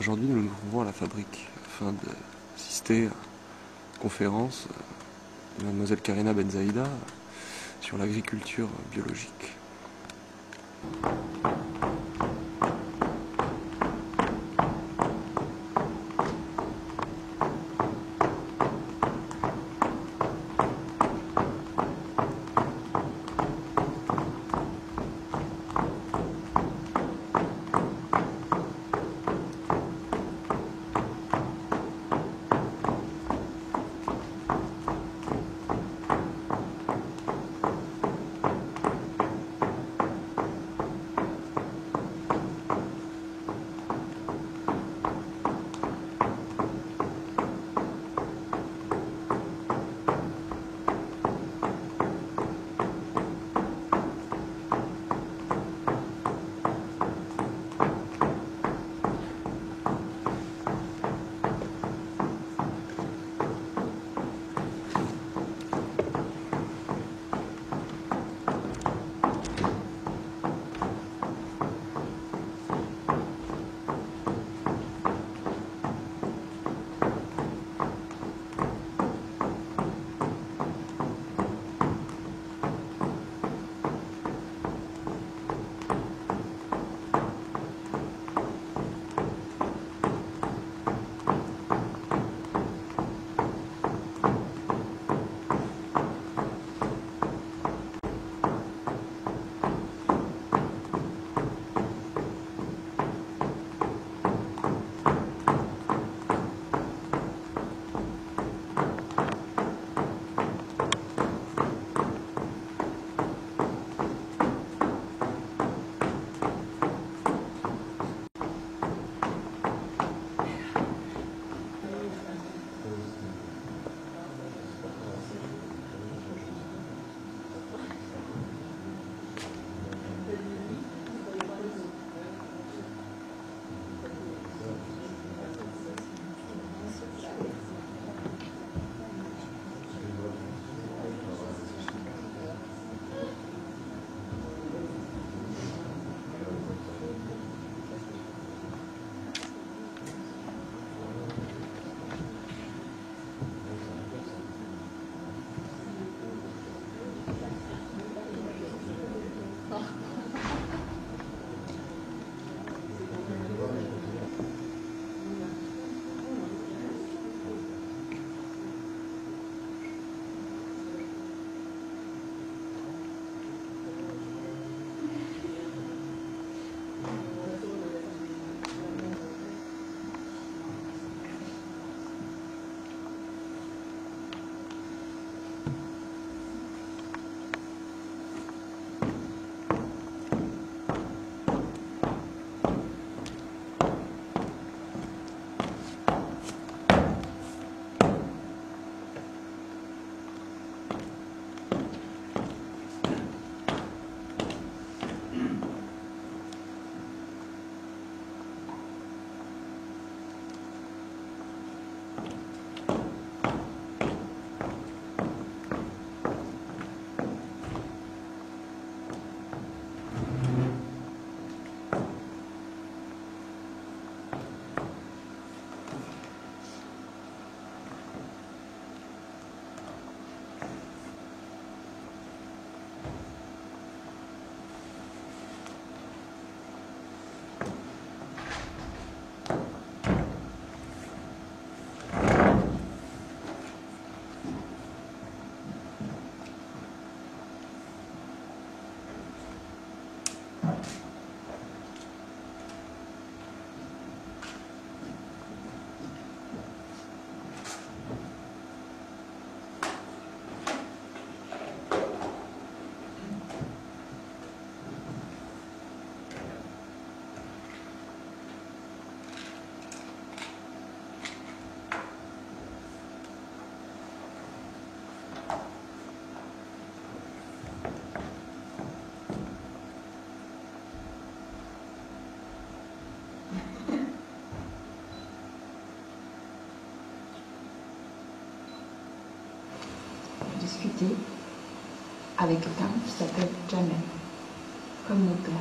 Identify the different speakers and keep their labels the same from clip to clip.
Speaker 1: Aujourd'hui, nous nous trouvons à la fabrique afin d'assister à une conférence de Mademoiselle Karina Benzaïda sur l'agriculture biologique.
Speaker 2: Discuter avec quelqu'un qui s'appelle Jamel, comme mon père.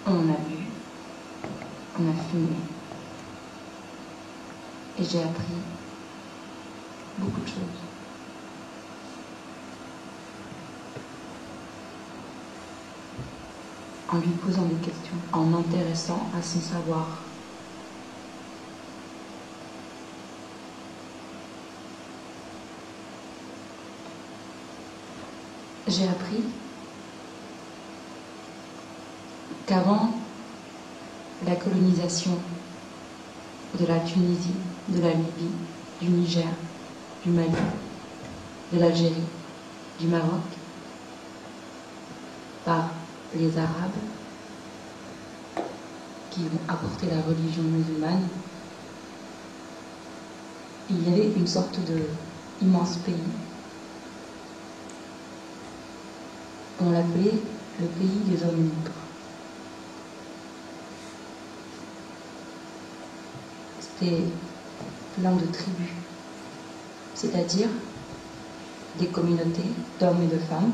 Speaker 2: On a bu, on a fumé. Et j'ai appris beaucoup de choses. En lui posant des questions, en m'intéressant à son savoir. J'ai appris qu'avant la colonisation de la Tunisie, de la Libye, du Niger, du Mali, de l'Algérie, du Maroc, par les Arabes qui ont apporté la religion musulmane, il y avait une sorte d'immense pays. On l'appelait le pays des hommes libres. C'était plein de tribus, c'est-à-dire des communautés d'hommes et de femmes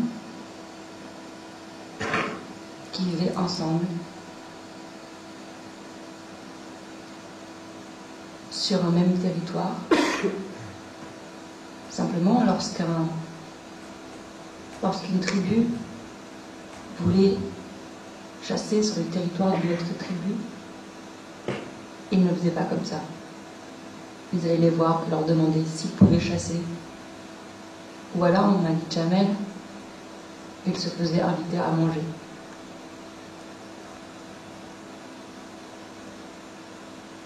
Speaker 2: qui vivaient ensemble sur un même territoire. Simplement, lorsqu'une tribu voulait chasser sur le territoire d'une autre tribu, ils ne le faisaient pas comme ça. Ils allaient les voir, leur demander s'ils pouvaient chasser. Ou alors, on m'a dit Jamel, ils se faisaient inviter à manger.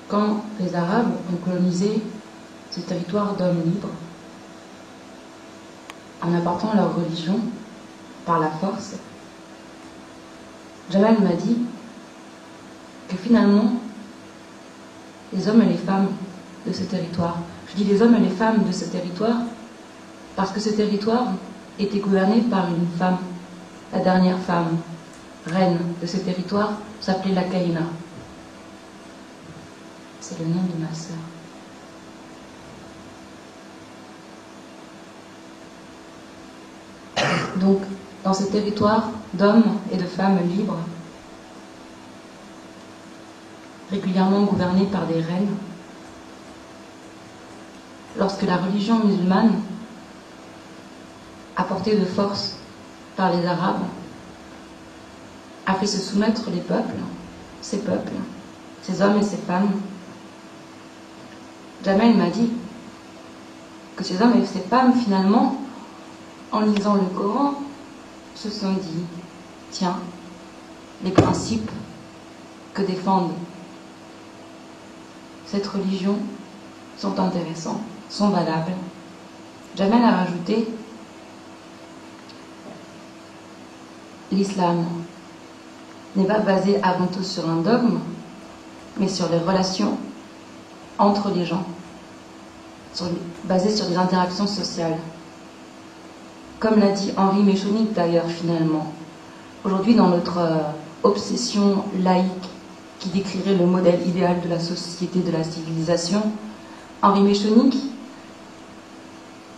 Speaker 2: Quand les Arabes ont colonisé ce territoire d'hommes libres, en apportant leur religion par la force, Jamel m'a dit que finalement, les hommes et les femmes de ce territoire, je dis les hommes et les femmes de ce territoire parce que ce territoire était gouverné par une femme, la dernière femme, reine de ce territoire, s'appelait la Kaïna. C'est le nom de ma sœur. Donc, dans ce territoire d'hommes et de femmes libres, régulièrement gouvernés par des reines, lorsque la religion musulmane, apportée de force par les Arabes, a fait se soumettre les peuples, ces hommes et ces femmes, Jamel m'a dit que ces hommes et ces femmes, finalement, en lisant le Coran, se sont dit, tiens, les principes que défendent cette religion sont intéressants, sont valables. Jamel a rajouté, l'islam n'est pas basé avant tout sur un dogme, mais sur les relations entre les gens, basé sur des interactions sociales. Comme l'a dit Henri Méchonic d'ailleurs finalement. Aujourd'hui, dans notre obsession laïque qui décrirait le modèle idéal de la société, de la civilisation, Henri Méchonic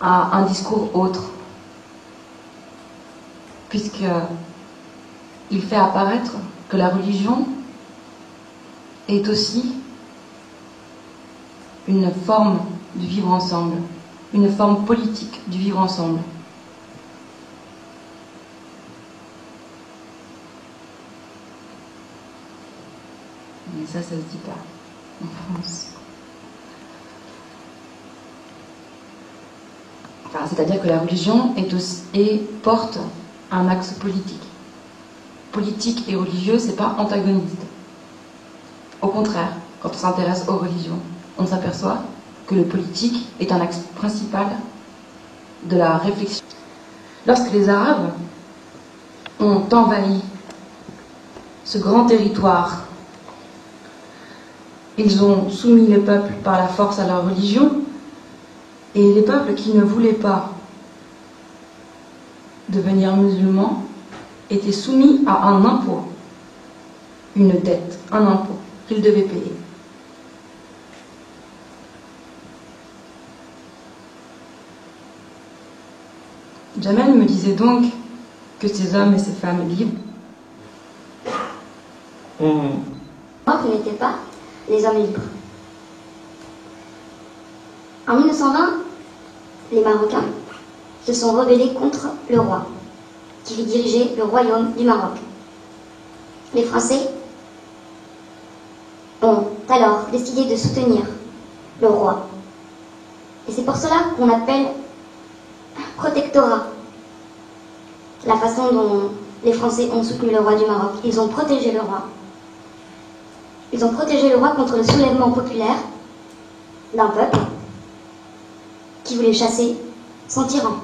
Speaker 2: a un discours autre, puisqu'il fait apparaître que la religion est aussi une forme du vivre ensemble, une forme politique du vivre ensemble. Mais ça se dit pas en France. Enfin, c'est-à-dire que la religion porte un axe politique. Politique et religieux, c'est pas antagoniste. Au contraire, quand on s'intéresse aux religions, on s'aperçoit que le politique est un axe principal de la réflexion. Lorsque les Arabes ont envahi ce grand territoire, ils ont soumis les peuples par la force à leur religion, et les peuples qui ne voulaient pas devenir musulmans étaient soumis à un impôt, une dette, un impôt qu'ils devaient payer. Jamel me disait donc que ces hommes et ces femmes libres
Speaker 3: Maroc n'était pas les hommes libres. En 1920, les Marocains se sont rebellés contre le roi, qui dirigeait le royaume du Maroc. Les Français ont alors décidé de soutenir le roi. Et c'est pour cela qu'on appelle protectorat la façon dont les Français ont soutenu le roi du Maroc. Ils ont protégé le roi. Ils ont protégé le roi contre le soulèvement populaire d'un peuple qui voulait chasser son tyran.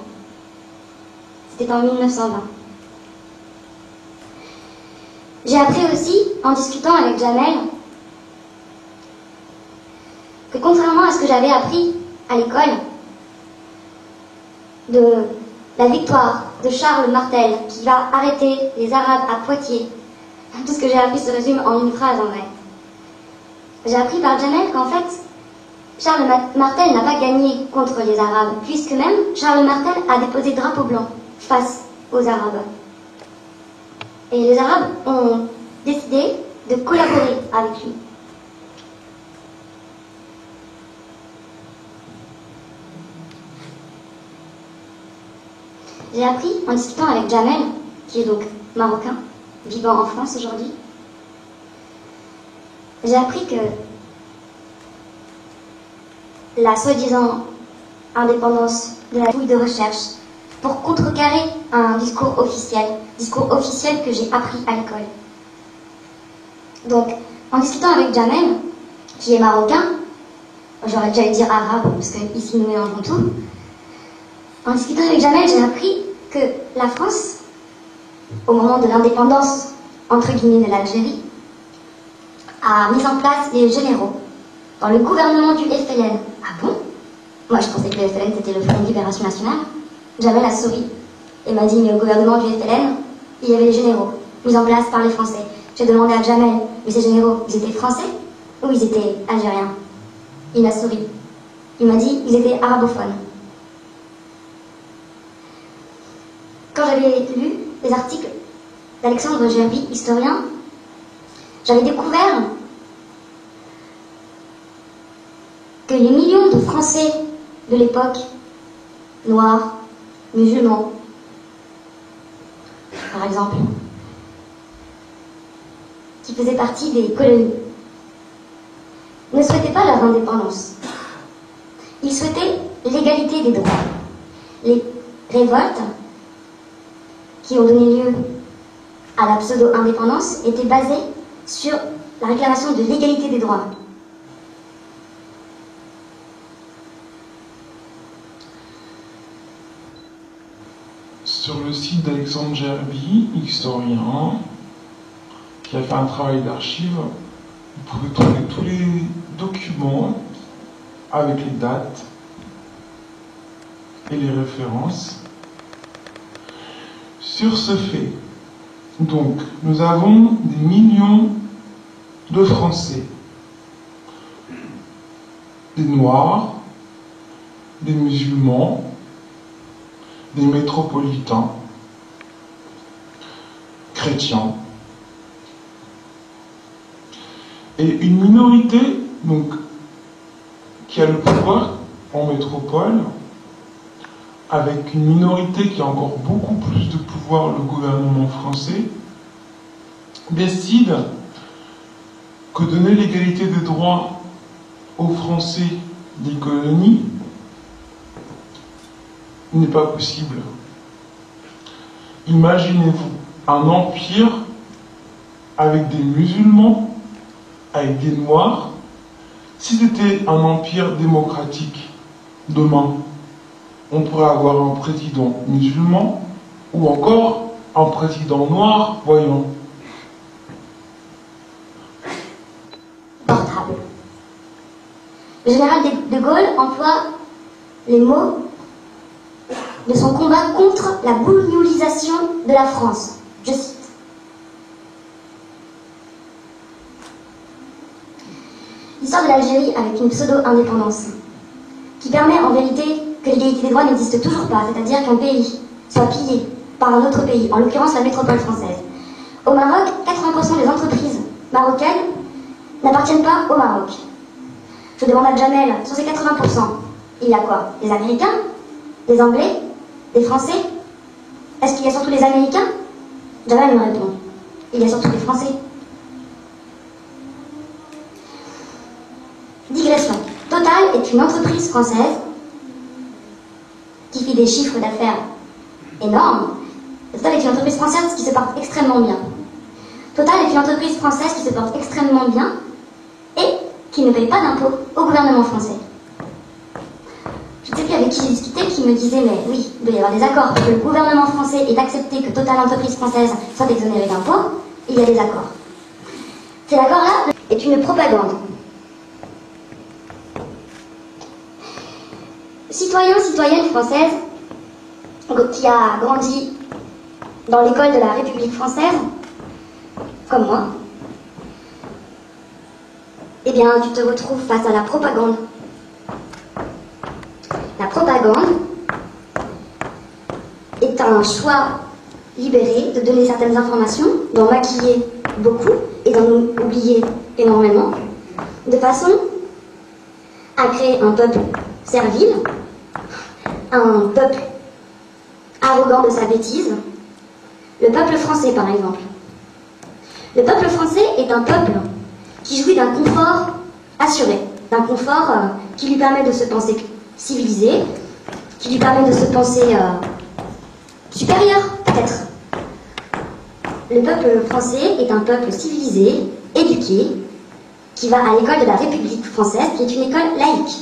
Speaker 3: C'était en 1920. J'ai appris aussi, en discutant avec Jamel, que contrairement à ce que j'avais appris à l'école, de la victoire de Charles Martel, qui va arrêter les Arabes à Poitiers, tout ce que j'ai appris se résume en une phrase en vrai. J'ai appris par Jamel qu'en fait, Charles Martel n'a pas gagné contre les Arabes, puisque même Charles Martel a déposé drapeau blanc face aux Arabes. Et les Arabes ont décidé de collaborer avec lui. J'ai appris, en discutant avec Jamel, qui est donc marocain, vivant en France aujourd'hui, j'ai appris que la soi-disant indépendance de la fouille de recherche pour contrecarrer un discours officiel que j'ai appris à l'école. Donc, en discutant avec Jamel, qui est marocain, j'aurais déjà dû dire arabe, parce qu'ici nous mélangeons tout, en discutant avec Jamel, j'ai appris que la France, au moment de l'indépendance, entre guillemets, de l'Algérie, a mis en place des généraux dans le gouvernement du FLN. Ah bon? Moi, je pensais que le FLN, c'était le Front de Libération Nationale. Jamel a souri et m'a dit, mais au gouvernement du FLN, il y avait des généraux mis en place par les Français. J'ai demandé à Jamel, mais ces généraux, ils étaient français ou ils étaient algériens? Il a souri. Il m'a dit, ils étaient arabophones. Quand j'avais lu les articles d'Alexandre Gerby, historien, j'avais découvert que les millions de Français de l'époque, noirs, musulmans, par exemple, qui faisaient partie des colonies, ne souhaitaient pas leur indépendance. Ils souhaitaient l'égalité des droits. Les révoltes qui ont donné lieu à la pseudo-indépendance étaient basées sur la réclamation de l'égalité des droits.
Speaker 4: Sur le site d'Alexandre Gerby, historien, qui a fait un travail d'archive, vous pouvez trouver tous les documents avec les dates et les références sur ce fait. Donc, nous avons des millions de Français, des Noirs, des musulmans, des métropolitains, chrétiens, et une minorité donc, qui a le pouvoir en métropole, avec une minorité qui a encore beaucoup plus de pouvoir, le gouvernement français, décide que donner l'égalité des droits aux Français des colonies n'est pas possible. Imaginez-vous un empire avec des musulmans, avec des noirs. Si c'était un empire démocratique, demain, on pourrait avoir un président musulman ou encore un président noir, voyons.
Speaker 3: Portable. Le général de Gaulle emploie les mots de son combat contre la bougnolisation de la France. Je cite. L'histoire de l'Algérie avec une pseudo-indépendance qui permet en vérité que l'égalité des droits n'existe toujours pas, c'est-à-dire qu'un pays soit pillé par un autre pays, en l'occurrence la métropole française. Au Maroc, 80% des entreprises marocaines n'appartiennent pas au Maroc. Je demande à Jamel, sur ces 80%, il y a quoi? Des Américains? Des Anglais? Des Français? Est-ce qu'il y a surtout les Américains? Jamel me répond, il y a surtout les Français. Digression. Total est une entreprise française qui fait des chiffres d'affaires énormes. Total est une entreprise française qui se porte extrêmement bien. Total est une entreprise française qui se porte extrêmement bien et qui ne paye pas d'impôts au gouvernement français. Je ne sais plus avec qui j'ai discuté, qui me disait, mais oui, il doit y avoir des accords pour que le gouvernement français ait accepté que Total entreprise française soit exonérée d'impôts. Il y a des accords. Ces accords-là est une propagande. Citoyen, citoyenne française, qui a grandi dans l'école de la République française, comme moi, eh bien, tu te retrouves face à la propagande. La propagande est un choix libéré de donner certaines informations, d'en maquiller beaucoup et d'en oublier énormément, de façon à créer un peuple servile, un peuple arrogant de sa bêtise, le peuple français par exemple. Le peuple français est un peuple qui jouit d'un confort assuré, d'un confort qui lui permet de se penser civilisé, qui lui permet de se penser supérieur, peut-être. Le peuple français est un peuple civilisé, éduqué, qui va à l'école de la République française, qui est une école laïque.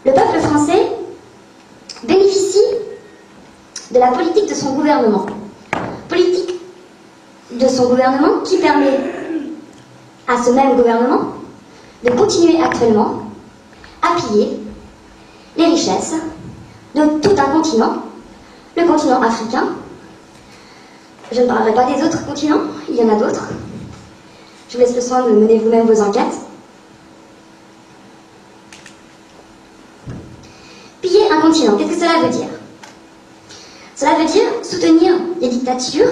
Speaker 3: Le peuple français bénéficie de la politique de son gouvernement. Politique de son gouvernement qui permet à ce même gouvernement de continuer actuellement à piller les richesses de tout un continent, le continent africain. Je ne parlerai pas des autres continents, il y en a d'autres. Je vous laisse le soin de mener vous-même vos enquêtes. Piller un continent, qu'est-ce que cela veut dire? Cela veut dire soutenir les dictatures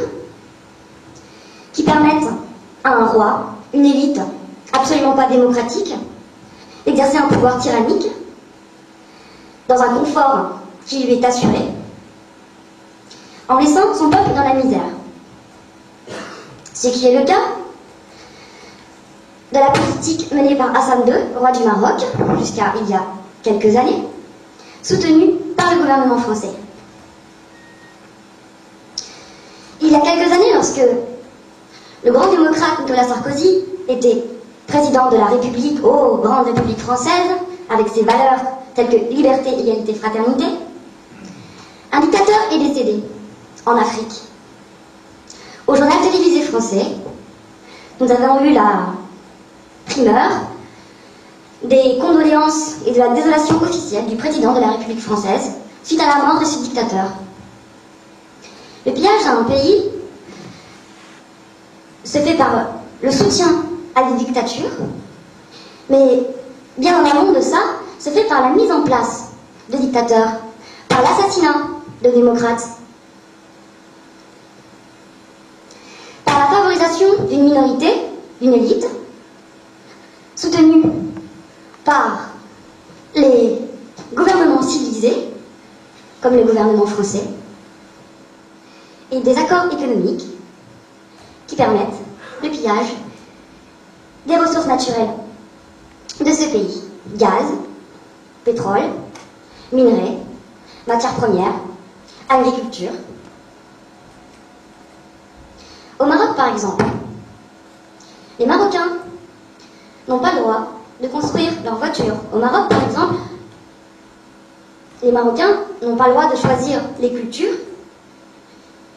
Speaker 3: qui permettent à un roi, une élite absolument pas démocratique, d'exercer un pouvoir tyrannique dans un confort qui lui est assuré, en laissant son peuple dans la misère. Ce qui est le cas de la politique menée par Hassan II, roi du Maroc, jusqu'à il y a quelques années, soutenue par le gouvernement français. Il y a quelques années, lorsque le grand démocrate Nicolas Sarkozy était président de la République, grande République française, avec ses valeurs telles que liberté, égalité, fraternité, un dictateur est décédé en Afrique. Au journal télévisé français, nous avons eu la primeur des condoléances et de la désolation officielle du président de la République française suite à la mort de ce dictateur. Le pillage d'un pays se fait par le soutien à des dictatures, mais bien en amont de ça, se fait par la mise en place de dictateurs, par l'assassinat de démocrates, par la favorisation d'une minorité, d'une élite, soutenue par les gouvernements civilisés, comme le gouvernement français, et des accords économiques qui permettent le pillage des ressources naturelles de ce pays. Gaz, pétrole, minerais, matières premières, agriculture. Au Maroc, par exemple, les Marocains n'ont pas le droit de construire leurs voitures. Au Maroc, par exemple, les Marocains n'ont pas le droit de choisir les cultures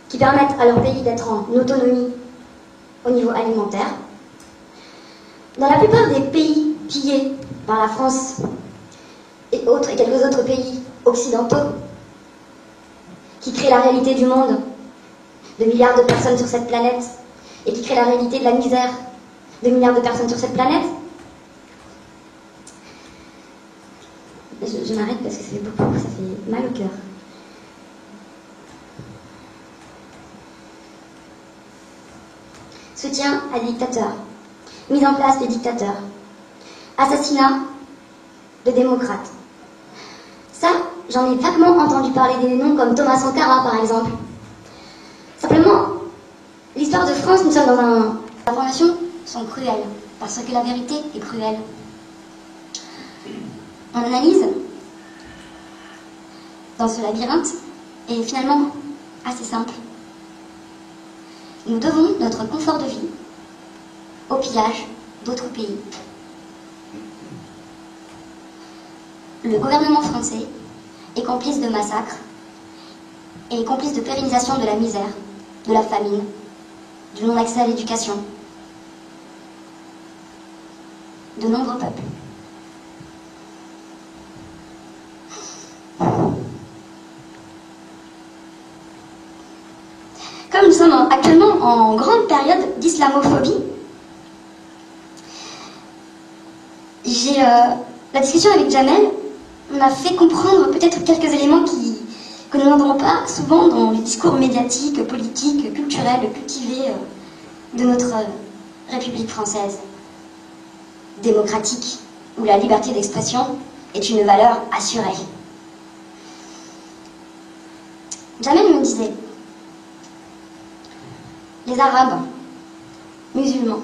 Speaker 3: qui permettent à leur pays d'être en autonomie au niveau alimentaire. Dans la plupart des pays pillés par la France et quelques autres pays occidentaux qui créent la réalité du monde de milliards de personnes sur cette planète et qui créent la réalité de la misère de milliards de personnes sur cette planète, je m'arrête parce que ça fait beaucoup, ça fait mal au cœur. soutien à des dictateurs, mise en place de dictateurs, assassinat de démocrates. Ça, j'en ai vaguement entendu parler des noms comme Thomas Sankara, par exemple. Simplement, l'histoire de France, nous sommes dans un... Les informations sont cruelles, parce que la vérité est cruelle. Mon analyse dans ce labyrinthe est finalement assez simple. Nous devons notre confort de vie au pillage d'autres pays. Le gouvernement français est complice de massacres et est complice de pérennisation de la misère, de la famine, du non-accès à l'éducation, de nombreux peuples. Comme nous sommes actuellement en grande période d'islamophobie, la discussion avec Jamel m'a fait comprendre peut-être quelques éléments que nous n'entendons pas souvent dans les discours médiatiques, politiques, culturels, cultivés de notre République française, démocratique, où la liberté d'expression est une valeur assurée. Jamel me disait: les Arabes musulmans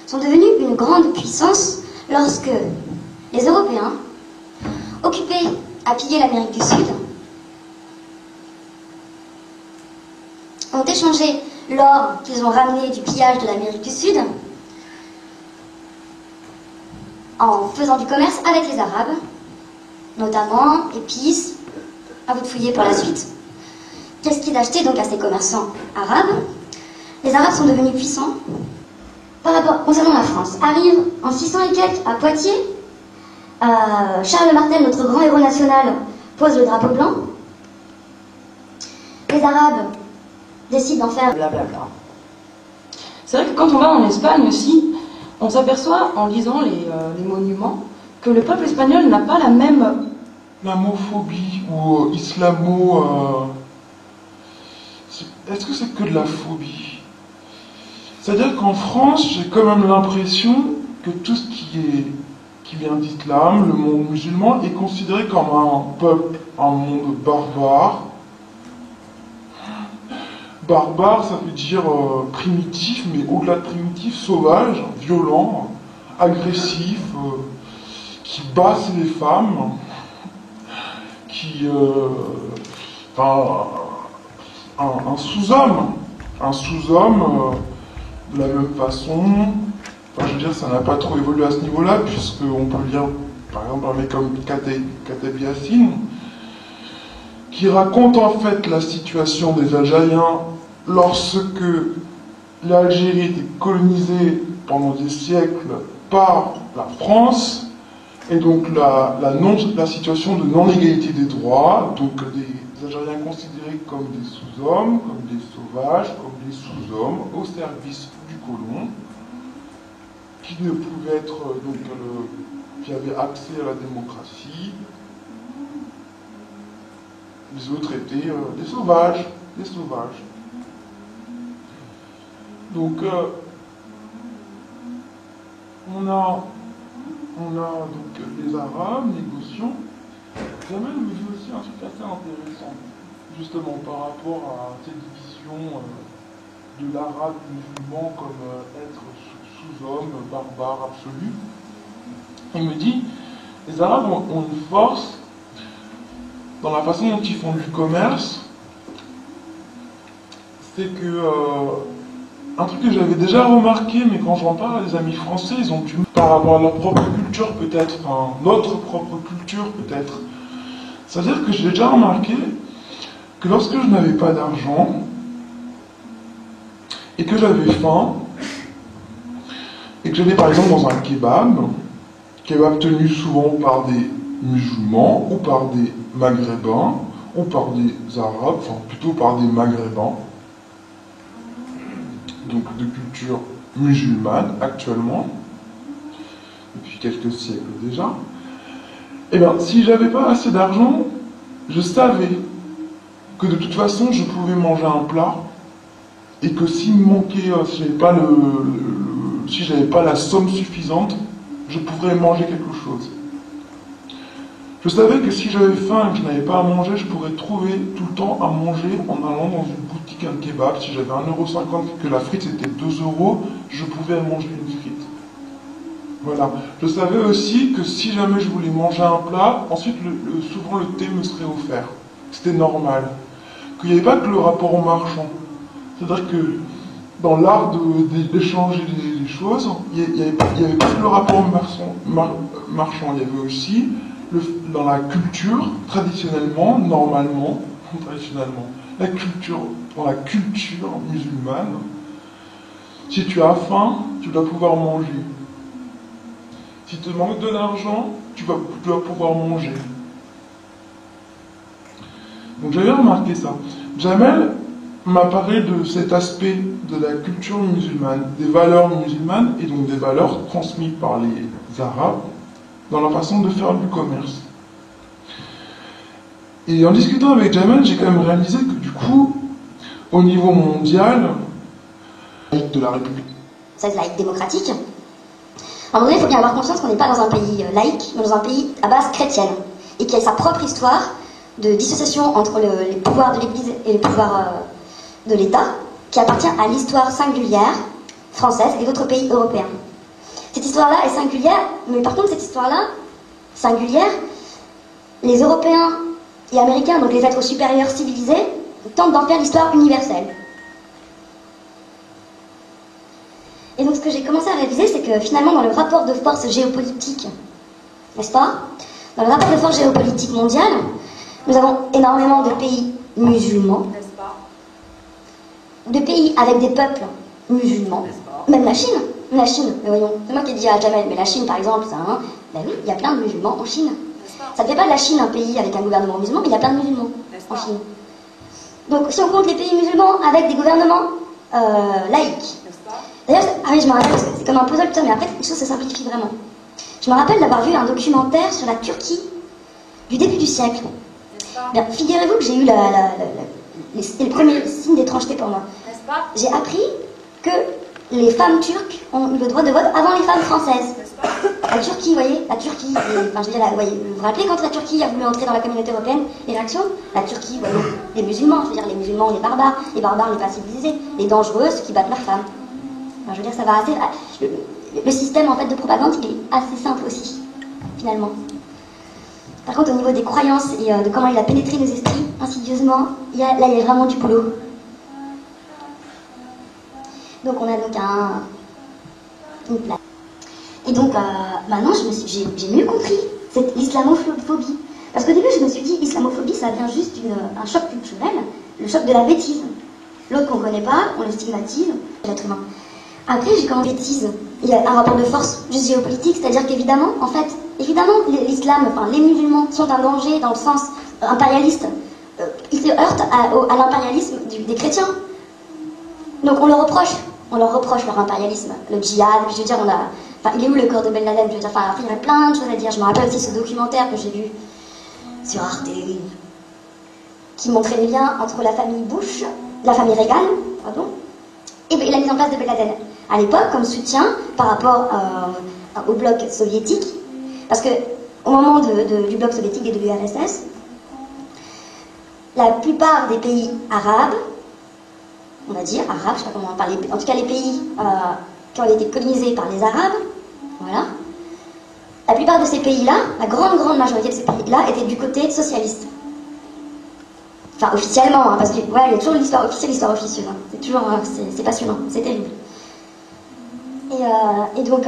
Speaker 3: sont devenus une grande puissance lorsque les Européens, occupés à piller l'Amérique du Sud, ont échangé l'or qu'ils ont ramené du pillage de l'Amérique du Sud en faisant du commerce avec les Arabes, notamment épices, à vous de fouiller pour la suite. Qu'est-ce qu'ils achetaient donc à ces commerçants arabes? Les Arabes sont devenus puissants. Par rapport, concernant la France, arrive en 600 et quelques à Poitiers, Charles Martel, notre grand héros national, pose le drapeau blanc. Les Arabes décident d'en faire
Speaker 2: blablabla. C'est vrai que quand on va en Espagne aussi, on s'aperçoit en lisant les monuments que le peuple espagnol n'a pas la même...
Speaker 4: L'amophobie ou islamo... Est-ce que c'est que de la phobie? C'est-à-dire qu'en France, j'ai quand même l'impression que tout ce qui vient d'islam, le monde musulman, est considéré comme un peuple, un monde barbare. Barbare, ça veut dire primitif, mais au-delà de primitif, sauvage, violent, agressif, qui basse les femmes, qui... un sous-homme. Un sous-homme, de la même façon... Enfin, je veux dire, ça n'a pas trop évolué à ce niveau-là, puisqu'on peut lire, par exemple, un mec comme Kateb Yassine, qui raconte en fait la situation des Algériens lorsque l'Algérie était colonisée pendant des siècles par la France, et donc la situation de non-égalité des droits, donc des Algériens considérés comme des sous-hommes, comme des sauvages, comme des sous-hommes au service du colon, qui ne pouvaient être qui avaient accès à la démocratie. Les autres étaient des sauvages, Donc, on a donc les Arabes négociants. Jamel me dit aussi un truc assez intéressant, justement par rapport à cette division de l'arabe musulman comme être sous-homme, barbare absolu. Il me dit, les Arabes ont une force dans la façon dont ils font du commerce. C'est que un truc que j'avais déjà remarqué, mais quand j'en parle à des amis français, ils ont par rapport à leur propre culture peut-être, enfin notre propre culture peut-être. C'est-à-dire que j'ai déjà remarqué que lorsque je n'avais pas d'argent et que j'avais faim et que j'allais par exemple dans un kebab tenu souvent par des musulmans ou par des maghrébins ou par des arabes, enfin plutôt par des maghrébins, donc de culture musulmane actuellement, depuis quelques siècles déjà, et bien si j'avais pas assez d'argent, je savais que de toute façon je pouvais manger un plat et que s'il me manquait, si j'avais pas la somme suffisante, je pourrais manger quelque chose. Je savais que si j'avais faim et que je n'avais pas à manger, je pourrais trouver tout le temps à manger en allant dans une boutique, un kebab. Si j'avais 1,50 € et que la frite était 2 €, je pouvais manger une frite. Voilà. Je savais aussi que si jamais je voulais manger un plat, ensuite souvent le thé me serait offert. C'était normal. Qu'il n'y avait pas que le rapport au marchand. C'est-à-dire que dans l'art d'échanger les choses, il n'y avait pas que le rapport marchand. Il y avait aussi, dans la culture, traditionnellement, dans la culture musulmane, si tu as faim, tu dois pouvoir manger. Si tu manques de l'argent, tu dois pouvoir manger. Donc j'avais remarqué ça. Jamel m'a parlé de cet aspect de la culture musulmane, des valeurs musulmanes et donc des valeurs transmises par les Arabes dans la façon de faire du commerce. Et en discutant avec Jamel, j'ai quand même réalisé que du coup, au niveau mondial, de la République,
Speaker 3: ça c'est laïque démocratique. À un moment donné, il faut bien avoir conscience qu'on n'est pas dans un pays laïque, mais dans un pays à base chrétienne, et qui a sa propre histoire de dissociation entre les pouvoirs de l'Église et les pouvoirs de l'État, qui appartient à l'histoire singulière française et d'autres pays européens. Cette histoire-là est singulière, mais par contre cette histoire-là, singulière, les Européens et Américains, donc les êtres supérieurs civilisés, tentent d'en faire l'histoire universelle. Et donc ce que j'ai commencé à réaliser, c'est que finalement dans le rapport de force géopolitique, n'est-ce pas? Dans le rapport de force géopolitique mondial, nous avons énormément de pays musulmans, de pays avec des peuples musulmans, même la Chine, mais voyons, c'est moi qui ai dit à Jamel, mais la Chine par exemple, ben oui, il y a plein de musulmans en Chine. Ça ne fait pas de la Chine un pays avec un gouvernement musulman, mais il y a plein de musulmans en Chine. Donc si on compte les pays musulmans avec des gouvernements laïques, d'ailleurs, ah oui, je me rappelle, c'est comme un puzzle, putain, mais après, les choses se simplifient vraiment. Je me rappelle d'avoir vu un documentaire sur la Turquie du début du siècle. Bien, figurez-vous que j'ai eu les premiers signes d'étrangeté pour moi. J'ai appris que les femmes turques ont eu le droit de vote avant les femmes françaises. La Turquie, vous voyez, la Turquie, enfin je veux dire, vous vous rappelez quand la Turquie a voulu entrer dans la communauté européenne, les réactions? La Turquie, voyez, les musulmans, je veux dire, les musulmans, les barbares, les pas civilisés, les dangereux, ceux qui battent leurs femmes. Enfin, je veux dire, ça va assez. Le système en fait de propagande, il est assez simple aussi, finalement. Par contre, au niveau des croyances et de comment il a pénétré nos esprits insidieusement, il y a vraiment du boulot. Donc on a donc une place. Et donc maintenant, j'ai mieux compris l'islamophobie. Parce qu'au début, je me suis dit, islamophobie, ça vient juste un choc culturel, le choc de la bêtise. L'autre qu'on ne connaît pas, on le stigmatise, l'être humain. Après, j'ai commencé bêtise. Il y a un rapport de force juste géopolitique, c'est-à-dire qu'évidemment, en fait, l'islam, enfin les musulmans sont un danger dans le sens impérialiste. Ils se heurtent à l'impérialisme des chrétiens. Donc on leur reproche leur impérialisme, le djihad, je veux dire, enfin, il est où le corps de Ben Laden? Je veux dire, enfin, après, il y aurait plein de choses à dire. Je me rappelle aussi ce documentaire que j'ai vu sur Arte, qui montrait les liens entre la famille Bush, la famille Reagan, pardon, et la mise en place de Ben Laden. À l'époque, comme soutien par rapport au bloc soviétique, parce que au moment du bloc soviétique et de l'URSS, la plupart des pays arabes, on va dire arabes, je ne sais pas comment on parle, en tout cas les pays qui ont été colonisés par les Arabes, voilà, la plupart de ces pays-là, la grande majorité de ces pays-là étaient du côté socialiste. Enfin, officiellement, hein, parce que voilà, il y a toujours l'histoire officielle, l'histoire officieuse. Hein. C'est toujours, c'est passionnant, c'est terrible. Et donc,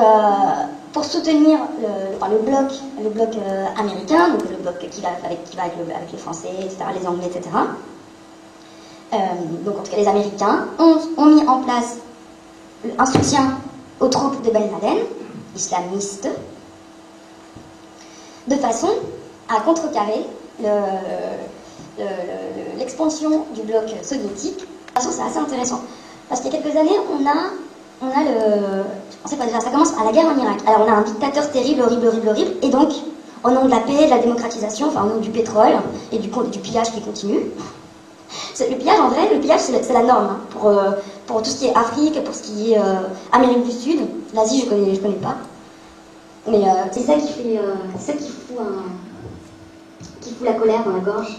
Speaker 3: pour soutenir le bloc américain, donc le bloc qui va avec les Français, etc., les Anglais, etc. Donc, en tout cas, les Américains ont mis en place un soutien aux troupes de Ben Laden, islamistes, de façon à contrecarrer l'expansion du bloc soviétique. De toute façon, c'est assez intéressant. Parce qu'il y a quelques années, on sait pas déjà, ça commence à la guerre en Irak. Alors, on a un dictateur terrible, horrible, et donc, au nom de la paix, de la démocratisation, enfin, au nom du pétrole et du pillage qui continue. Le pillage, en vrai, c'est la norme. Hein, pour tout ce qui est Afrique, pour ce qui est Amérique du Sud. L'Asie, je connais pas. Mais c'est ça qui fait, c'est ça qui fout la colère dans la gorge.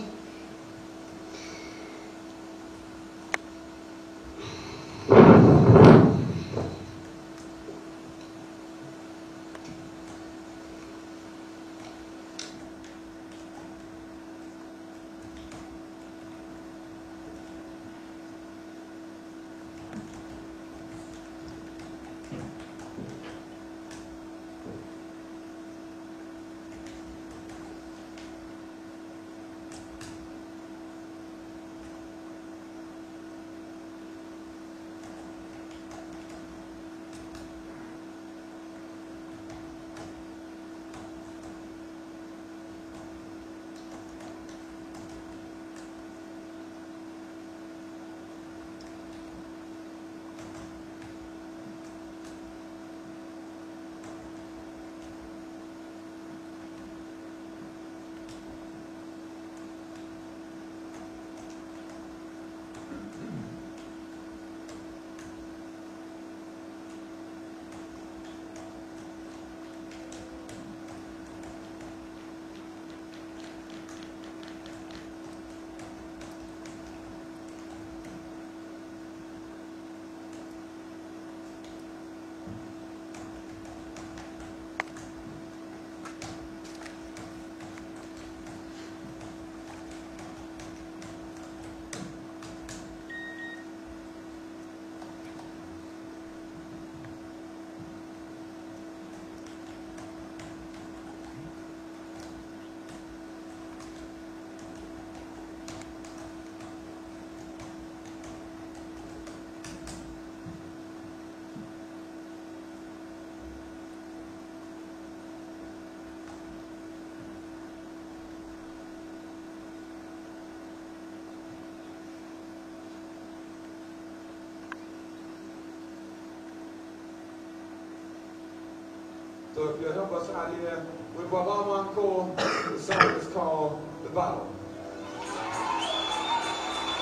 Speaker 5: So if you'll help us out here with Baba Encore, the song is called The Bottle.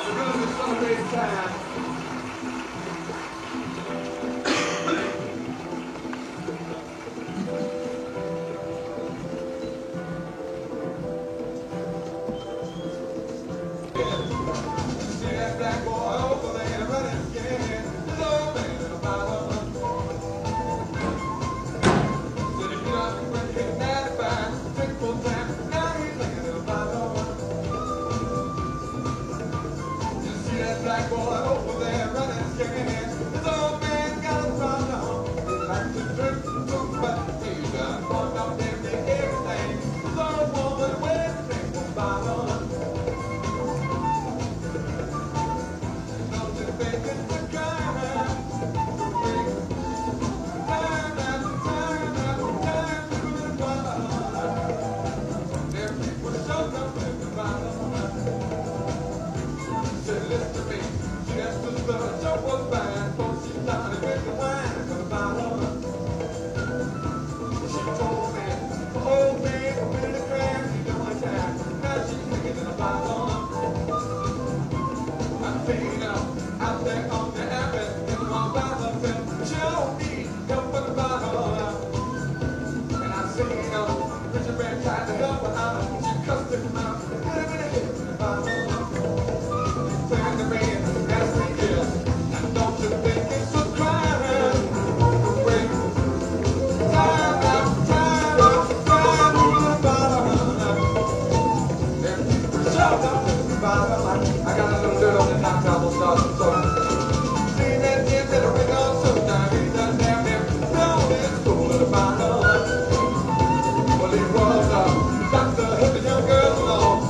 Speaker 5: We're going to celebrate time. See that black boy over there running scared. His old man in a bottle. Black boy over there running scared. His old man got a problem. He likes to drink too much. He's done fucked up everything. His old woman went to drink one bottle. Don't you think it's a crime to drink time after time after time through the bottle? There people showed up in the bottle. Said, listen to me. Just as the joke was bad, for she started drinking wine from the bottle. She told me, old man, I'm in the crowd, you know I time. Now she's drinking in a bottle. I'm fading out there on the avenue, in my bottle, show me help with the bottle. And I seen Richard Red tried to help her out, she cussed him out, and put him in the head in the bottle. Turn the man. Don't you think it's a crime to wait time after time in the bottle? There people showed up in the bottle. I got a little dirt on the top, I will start some song. See that kid that I bring on sometime, he done down there, thrown in school in the bottle. Well, he was Dr. Hippie young girl along.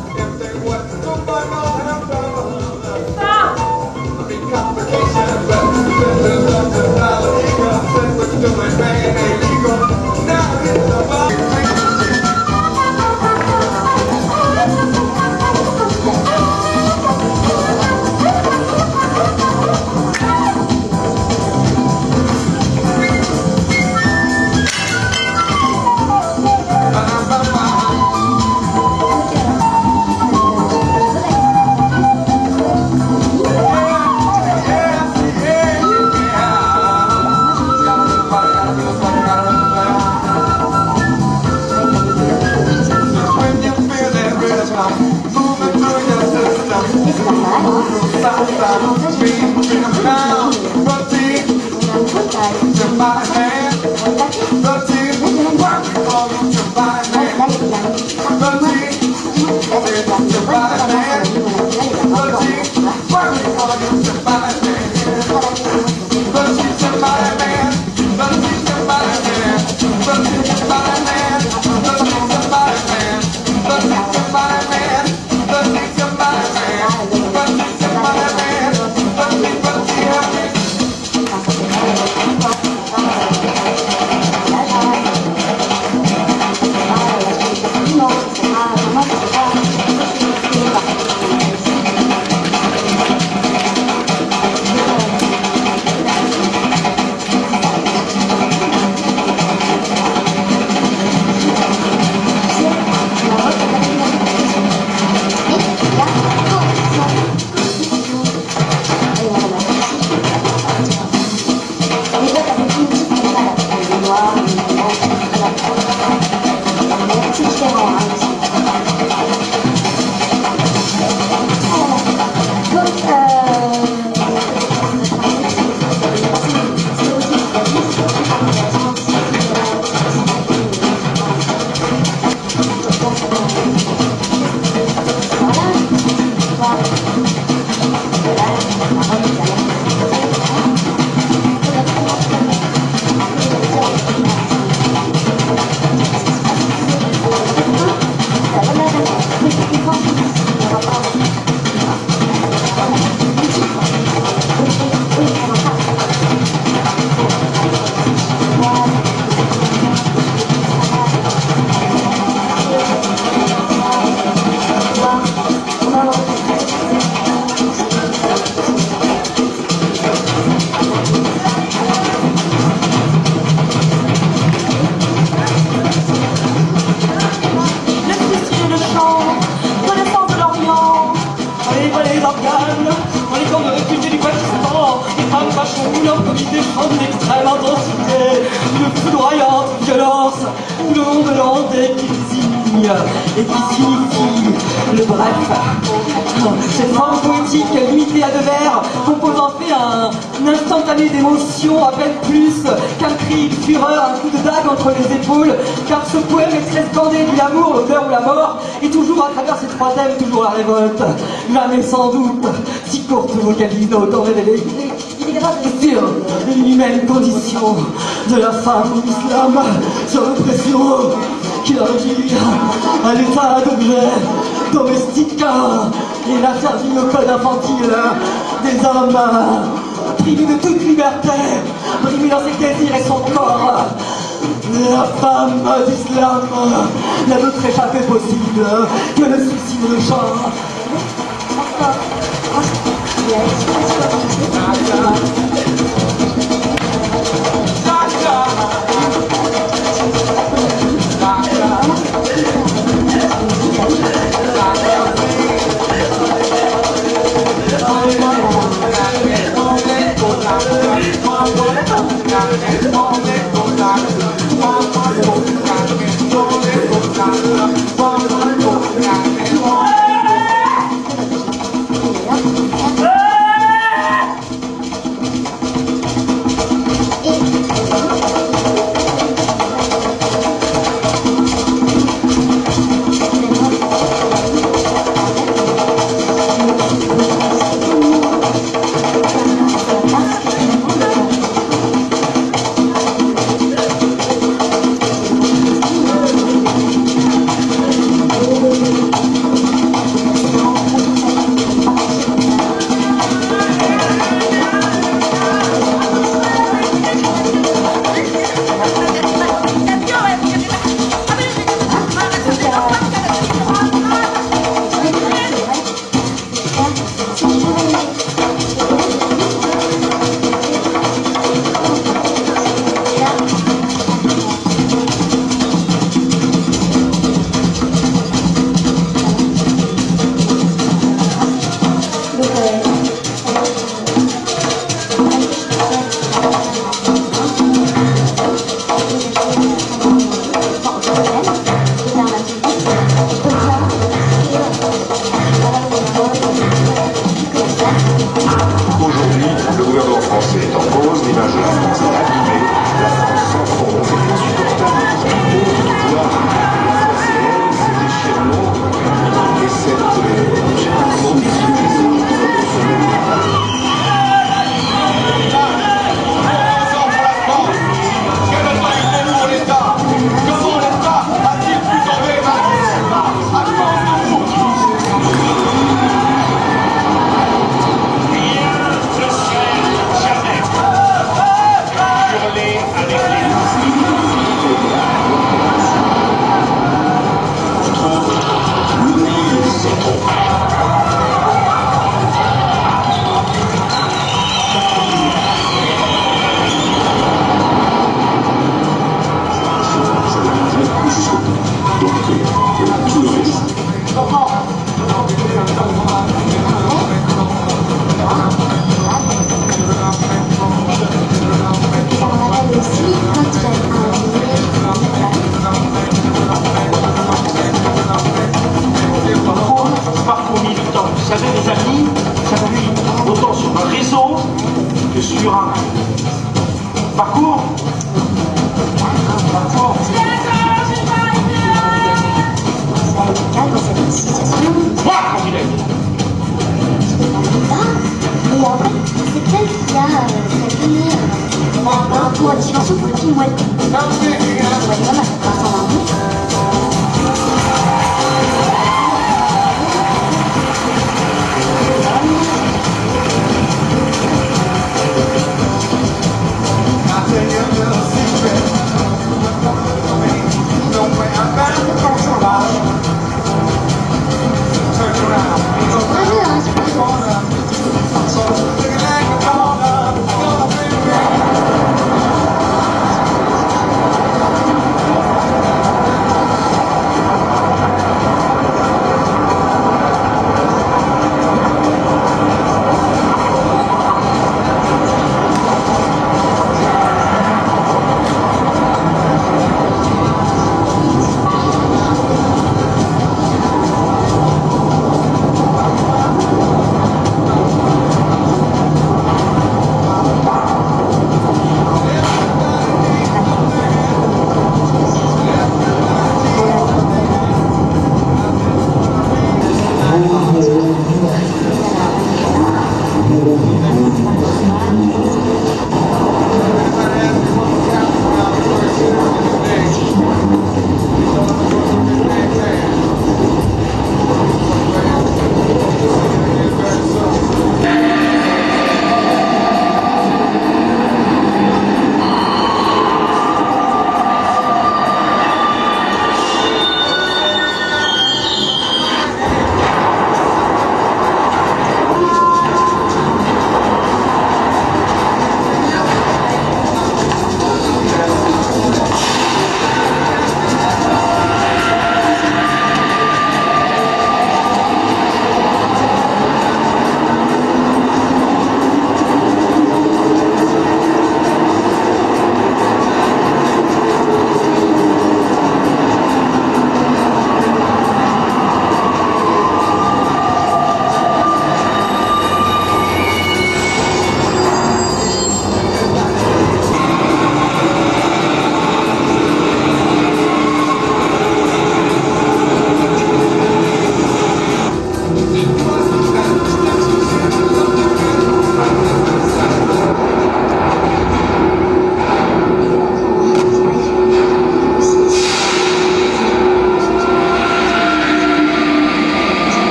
Speaker 6: d'une extrême intensité, d'une foudroyante violence, le nom de l'Andé qui désigne et qui signifie le bref. Cette forme poétique limitée à 2 vers compose en fait un instantané d'émotion, à peine plus qu'un cri, une fureur, un coup de dague entre les épaules, car ce poème est très scandé du l'amour, l'odeur ou la mort, et toujours à travers ces 3 thèmes, toujours la révolte. Jamais sans doute, si courte vocalise autant révélé. Il est grave sur l'humaine condition de la femme en islam, sur l'oppression qui la réduit à l'état d'objet domestique et la servie au code infantile des hommes privés de toute liberté, brimés dans ses désirs et son corps. La femme d'islam n'a d'autre échappée possible que le suicide de genre.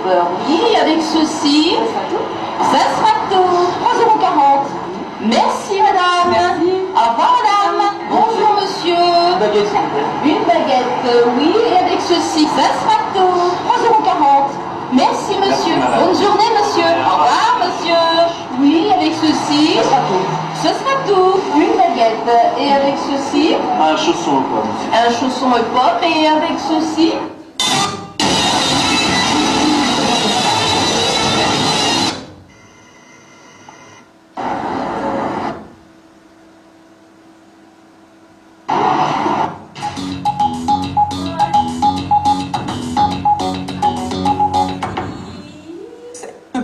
Speaker 7: beurre, oui, avec ceci. Ça sera tout. 3,40 €. Merci, madame. Merci. Au revoir, madame. Bonjour, monsieur. Une baguette, oui, et avec ceci. Ça sera tout. 3,40 €. Merci, monsieur. Bonne journée, monsieur. Au revoir, monsieur. Oui, avec ceci. Ce sera tout. Ce sera tout. Une baguette. Et avec ceci.
Speaker 8: Un chausson aux pommes.
Speaker 7: Un chausson aux pommes. Et avec ceci.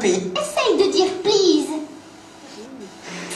Speaker 3: Essaye de dire please.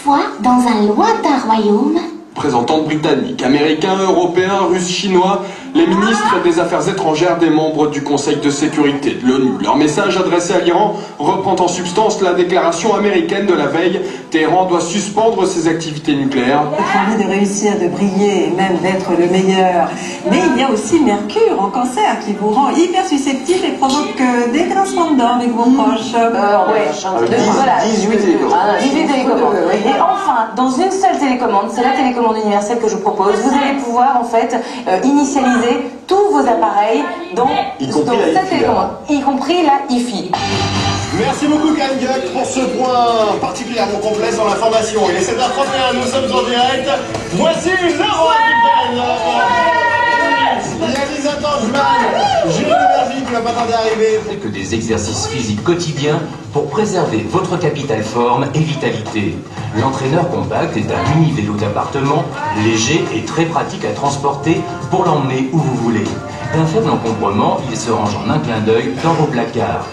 Speaker 3: Fois, dans un lointain royaume,
Speaker 9: Représentants britanniques, américains, européens, russes, chinois, les ministres des Affaires étrangères des membres du Conseil de sécurité de l'ONU. Leur message adressé à l'Iran reprend en substance la déclaration américaine de la veille. Téhéran doit suspendre ses activités nucléaires.
Speaker 10: Votre envie de réussir, de briller et même d'être le meilleur. Mais il y a aussi Mercure en cancer qui vous rend hyper susceptible et provoque des grincements de dents avec vos proches.
Speaker 11: Voilà. 18 télécommandes. 18 télécommandes. Et enfin, dans une seule télécommande, c'est la télécommande universelle que je propose, vous allez pouvoir en fait initialiser tous vos appareils dans cette télécommande, y compris la IFI.
Speaker 12: Merci beaucoup Karen Guck pour ce point particulièrement complet sur l'information. Il est 7h31, nous sommes en direct. Voici le roi du Canada. Yannis Tangeman, Jules Énergie qui va pas tarder à arriver.
Speaker 13: Que des exercices physiques quotidiens pour préserver votre capital forme et vitalité. L'entraîneur compact est un mini vélo d'appartement, léger et très pratique à transporter pour l'emmener où vous voulez. D'un faible encombrement, il se range en un clin d'œil dans vos placards.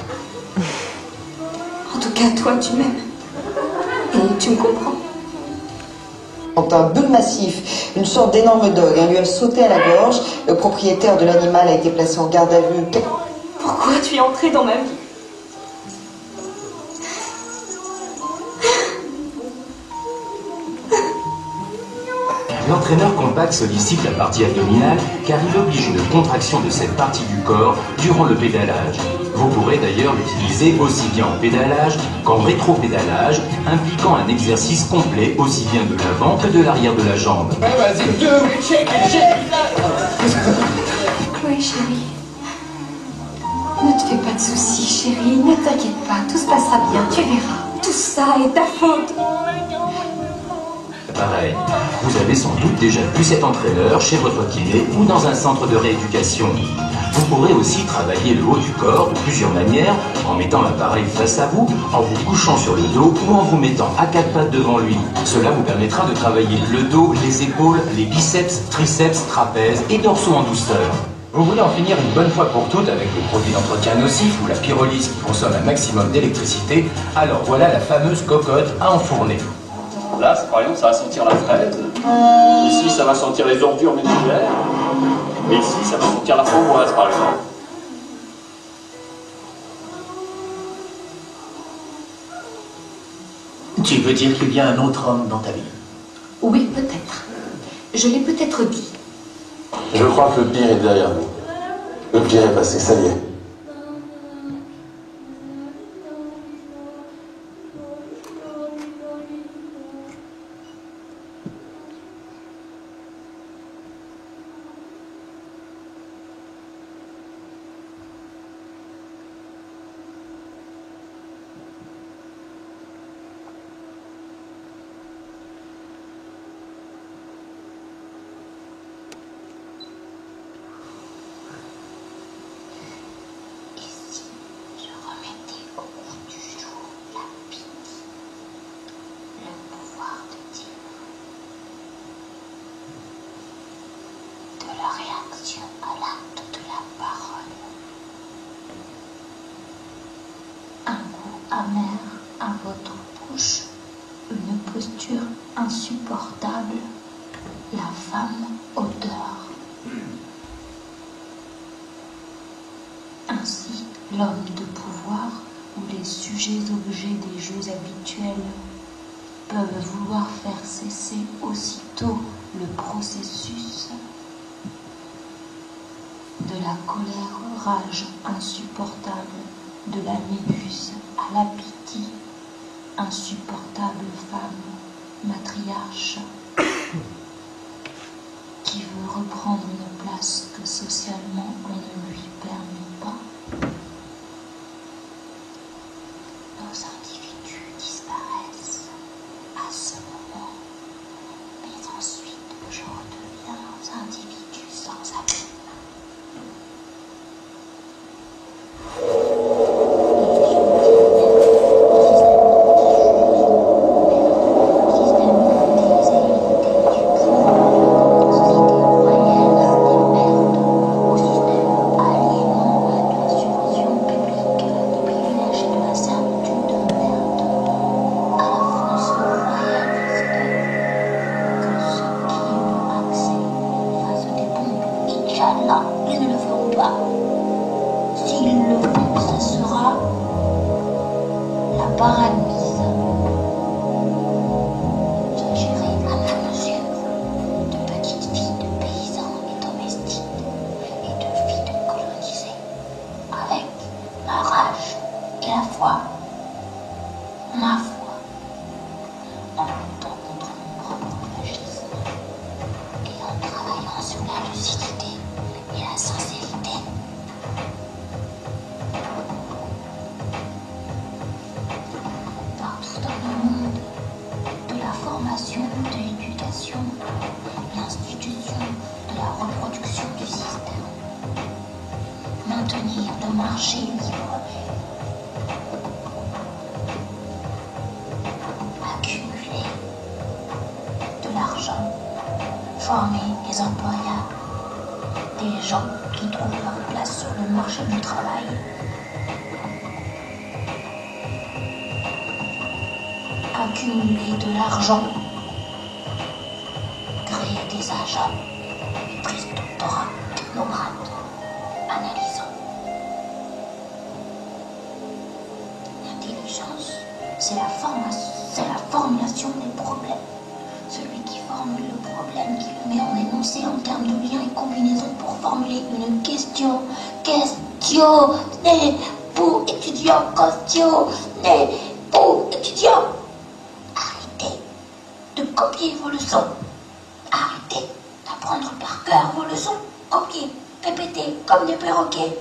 Speaker 14: En tout cas, toi, tu m'aimes. Et tu me comprends.
Speaker 15: Un bœuf massif, une sorte d'énorme dog, lui a sauté à la gorge. Le propriétaire de l'animal a été placé en garde à vue.
Speaker 14: Pourquoi tu es entré dans ma vie?
Speaker 13: L'entraîneur compact sollicite la partie abdominale car il oblige une contraction de cette partie du corps durant le pédalage. Vous pourrez d'ailleurs l'utiliser aussi bien en pédalage qu'en rétro-pédalage, impliquant un exercice complet aussi bien de l'avant que de l'arrière de la jambe.
Speaker 14: Chloé, chérie, ne te fais pas de soucis, chérie, ne t'inquiète pas, tout se passera bien, tu verras. Tout ça est ta faute.
Speaker 13: Pareil, vous avez sans doute déjà vu cet entraîneur chez votre kiné ou dans un centre de rééducation. Vous pourrez aussi travailler le haut du corps de plusieurs manières, en mettant l'appareil face à vous, en vous couchant sur le dos ou en vous mettant à quatre pattes devant lui. Cela vous permettra de travailler le dos, les épaules, les biceps, triceps, trapèzes et dorsaux en douceur. Vous voulez en finir une bonne fois pour toutes avec le produit d'entretien nocif ou la pyrolyse qui consomme un maximum d'électricité, alors voilà la fameuse cocotte à enfourner.
Speaker 8: Là, par exemple, ça va sentir la fraise. Ici, ça va sentir les ordures ménagères. Et ici, ça va sentir la framboise, par exemple.
Speaker 16: Tu veux dire qu'il y a un autre homme dans ta vie?
Speaker 14: Oui, peut-être. Je l'ai peut-être dit.
Speaker 12: Je crois que le pire est derrière nous. Le pire est passé, ça y est.
Speaker 17: Amer à votre bouche, une posture insupportable, la femme odeur. Ainsi, l'homme de pouvoir ou les sujets objets des jeux habituels peuvent vouloir faire cesser aussitôt le processus de la colère, rage insupportable de la Méduse à la Pythie, insupportable femme matriarche qui veut reprendre une place que socialement on ne lui permet pas. Nos individus disparaissent à ce moment, mais ensuite je redeviens individu sans abîme. Former les employables, des gens qui trouvent leur place sur le marché du travail. Accumuler de l'argent, créer des agents, maîtrise doctorat, technocrates, analysant. L'intelligence, c'est la formulation des problèmes. Celui qui formule le problème, qui le met en énoncé en termes de lien et combinaison pour formuler une question. Questionnez-vous, étudiants, questionnez-vous, étudiants. Arrêtez de copier vos leçons. Arrêtez d'apprendre par cœur vos leçons. Copiez, répétez comme des perroquets.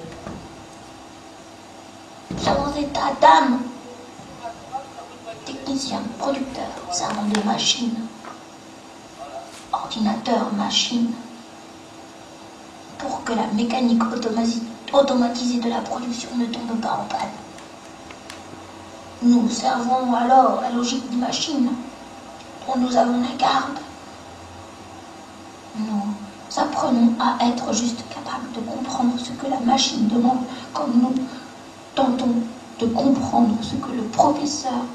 Speaker 17: Sans état d'âme. Technicien, producteur, servant de machine. Ordinateur, machine, pour que la mécanique automatisée de la production ne tombe pas en panne. Nous servons alors la logique des machines, dont nous avons la garde. Nous apprenons à être juste capables de comprendre ce que la machine demande, comme nous tentons de comprendre ce que le professeur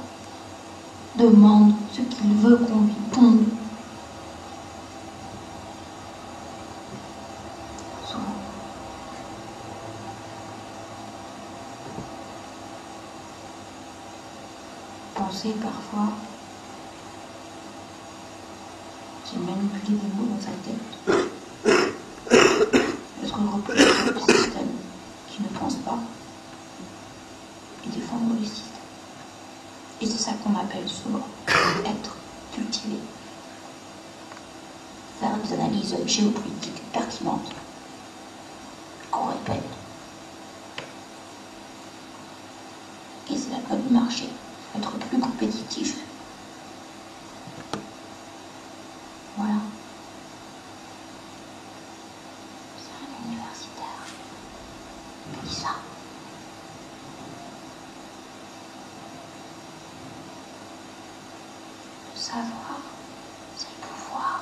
Speaker 17: demande, ce qu'il veut qu'on lui ponde. Penser parfois, j'ai manipulé des mots dans sa tête. Être représentant du système qui ne pense pas et défendre le système. Et c'est ça qu'on appelle souvent être cultivé. Faire des analyses géopolitiques pertinentes qu'on répète. Et c'est la loi du marché. Être plus compétitif. Voilà. C'est un universitaire qui dit ça. Le savoir, c'est le pouvoir.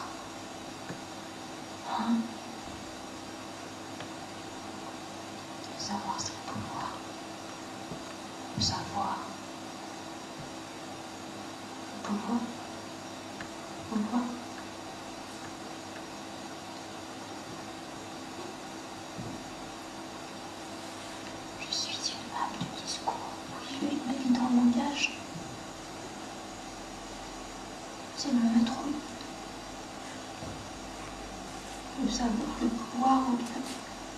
Speaker 17: Hein? Le savoir, c'est le pouvoir. Le savoir. Pourquoi? Je suis une femme de discours, oui, mais dans le langage, c'est me mettre au monde. Le savoir, le pouvoir,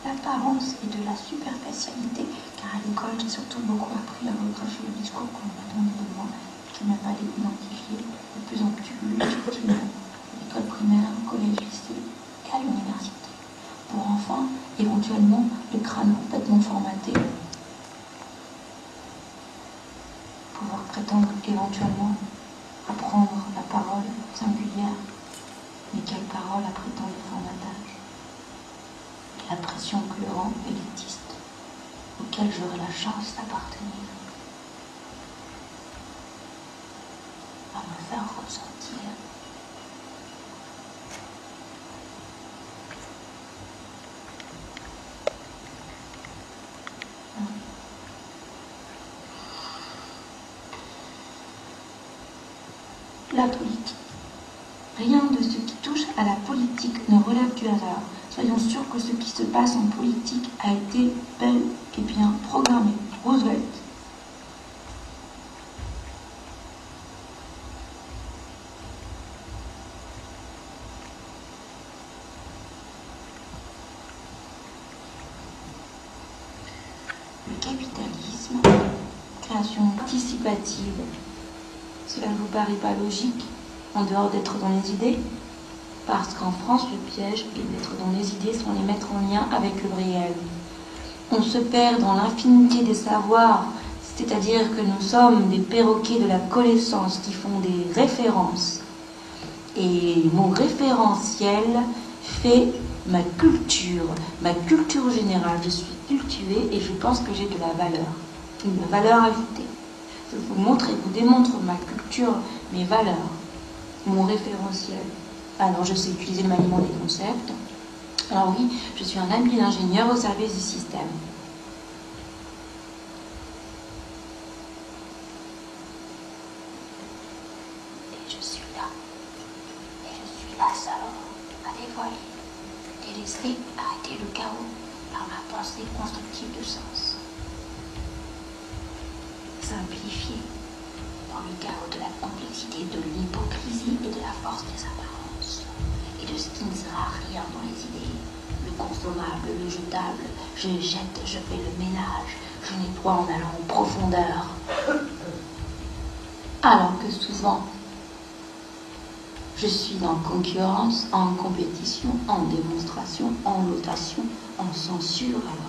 Speaker 17: l'apparence et de la superficialité, car à l'école, j'ai surtout beaucoup appris à reprocher le discours qu'on m'a donné de moi, qui m'a fallu identifier de plus en plus légitimement à l'école primaire, au collège, lycée et à l'université, pour enfin, éventuellement, le crâne complètement formaté, pouvoir prétendre éventuellement apprendre la parole singulière, mais quelle parole après tant de formatage, et la pression que le rang élitiste, auquel j'aurai la chance d'appartenir, va me faire ressentir. La politique. Rien de ce qui touche à la politique ne relève du hasard. Soyons sûrs que ce qui se passe en politique a été bel et bien programmé. Roosevelt. Le capitalisme, création participative. Cela ne vous paraît pas logique, en dehors d'être dans les idées? Parce qu'en France, le piège est d'être dans les idées sans les mettre en lien avec le réel. On se perd dans l'infinité des savoirs, c'est-à-dire que nous sommes des perroquets de la connaissance qui font des références. Et mon référentiel fait ma culture générale. Je suis cultivée et je pense que j'ai de la valeur, une valeur ajoutée. Je vous montre et vous démontre ma culture, mes valeurs, mon référentiel. Alors, je sais utiliser le maniement des concepts. Alors oui, je suis un habile ingénieur au service du système. Et je suis là. Et je suis la seule à dévoiler, délaisser, arrêter le chaos par ma pensée constructive de sens. Simplifier dans le chaos de la complexité, de l'hypocrisie et de la force des apparences, et de ce qui ne sera rien dans les idées, le consommable, le jetable, je jette, je fais le ménage, je nettoie en allant en profondeur. Alors que souvent, je suis en concurrence, en compétition, en démonstration, en notation, en censure, alors